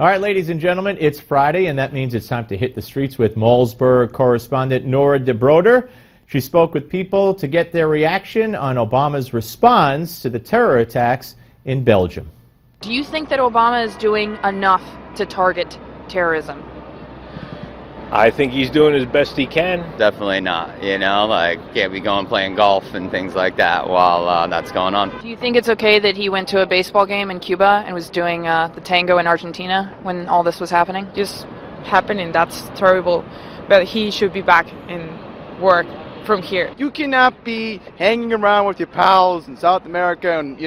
All right, ladies and gentlemen, it's Friday, and that means it's time to hit the streets with Malzberg correspondent Nora She spoke with people to get their reaction on Obama's response to the terror attacks in Belgium. Do you think that Obama is doing enough to target terrorism? I think he's doing as best he can. Definitely not, can't be going playing golf and things like that while that's going on. Do you think it's okay that he went to a baseball game in Cuba and was doing the tango in Argentina when all this was happening? Just happening, that's terrible, but he should be back in work from here. You cannot be hanging around with your pals in South America and,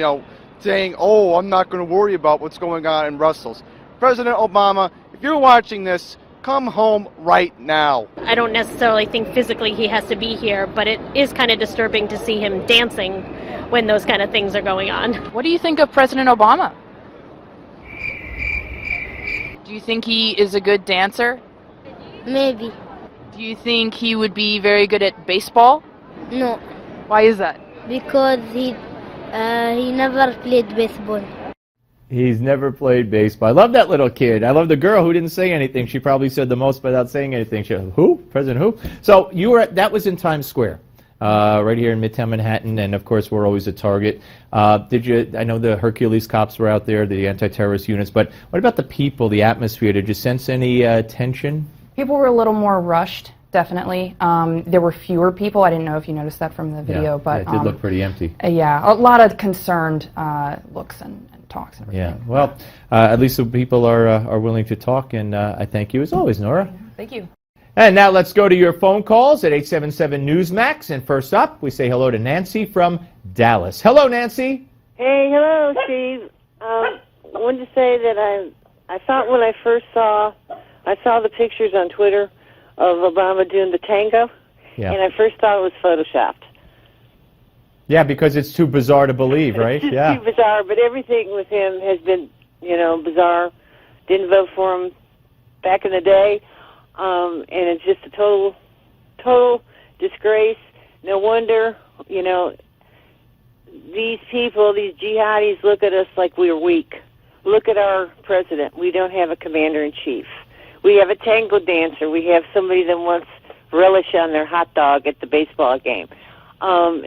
saying, oh, I'm not going to worry about what's going on in Brussels. President Obama, if you're watching this, come home right now. I don't necessarily think physically he has to be here, but it is kind of disturbing to see him dancing when those kind of things are going on. What do you think of President Obama? Do you think he is a good dancer? Maybe. Do you think he would be very good at baseball? No. Why is that? Because he never played baseball. He's never played baseball. I love that little kid. I love the girl who didn't say anything. She probably said the most without saying anything. She said, who? President who? So that was in Times Square, right here in Midtown Manhattan, and of course we're always a target. I know the Hercules cops were out there, the anti-terrorist units, but what about the people, the atmosphere? Did you sense any tension? People were a little more rushed, definitely. There were fewer people. I didn't know if you noticed that from the video, but it did look pretty empty. Yeah, a lot of concerned looks and talks and everything. Yeah, well, at least the people are willing to talk, and I thank you as always, Nora. Thank you. And now let's go to your phone calls at 877-NEWSMAX. And first up, we say hello to Nancy from Dallas. Hello, Nancy. Hey, hello, Steve. I wanted to say that I thought when I first saw the pictures on Twitter of Obama doing the tango, and I first thought it was photoshopped. Yeah, because it's too bizarre to believe, right? It's just too bizarre, but everything with him has been, bizarre. Didn't vote for him back in the day, and it's just a total disgrace. No wonder, these people, these jihadis, look at us like we're weak. Look at our president. We don't have a commander-in-chief. We have a tango dancer. We have somebody that wants relish on their hot dog at the baseball game. And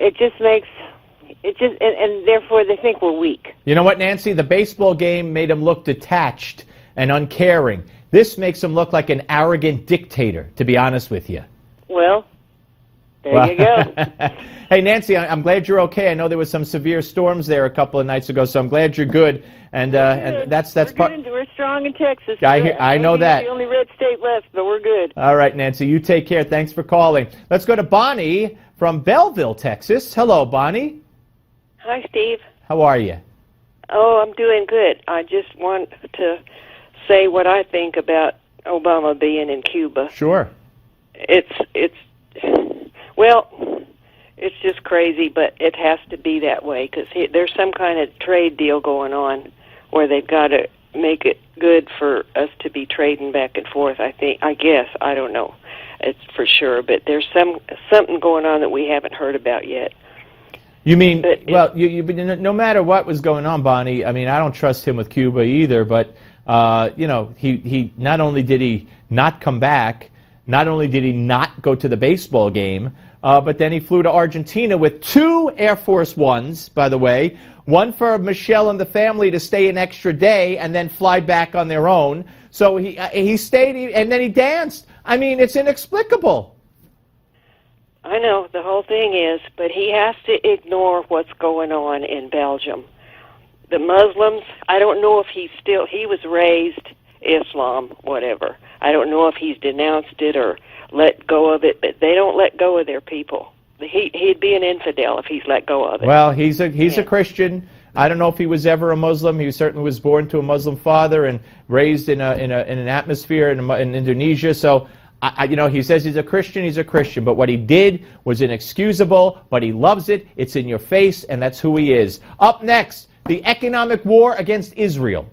therefore they think we're weak. You know what, Nancy? The baseball game made him look detached and uncaring. This makes him look like an arrogant dictator, to be honest with you. Well, there you go. Hey, Nancy, I'm glad you're okay. I know there was some severe storms there a couple of nights ago, so I'm glad you're good. And that's part. We're strong in Texas. I know that. We're the only red state left, but we're good. All right, Nancy, you take care. Thanks for calling. Let's go to Bonnie from Belleville, Texas. Hello, Bonnie. Hi, Steve. How are you? Oh, I'm doing good. I just want to say what I think about Obama being in Cuba. Sure. It's just crazy, but it has to be that way because there's some kind of trade deal going on where they've got to make it good for us to be trading back and forth. I guess, I don't know. It's for sure, but there's something going on that we haven't heard about yet. You mean, no matter what was going on, Bonnie, I mean, I don't trust him with Cuba either, but, he not only did he not come back, not only did he not go to the baseball game, but then he flew to Argentina with 2 Air Force Ones, by the way, one for Michelle and the family to stay an extra day and then fly back on their own. So he stayed, and then he danced. I mean, it's inexplicable. I know, the whole thing is, but he has to ignore what's going on in Belgium. The Muslims, I don't know if he was raised Islam, whatever. I don't know if he's denounced it or let go of it, but they don't let go of their people. He'd be an infidel if he's let go of it. Well, he's a Christian. I don't know if he was ever a Muslim. He certainly was born to a Muslim father and raised in an atmosphere in Indonesia. So, he says he's a Christian. He's a Christian. But what he did was inexcusable. But he loves it. It's in your face, and that's who he is. Up next, the economic war against Israel.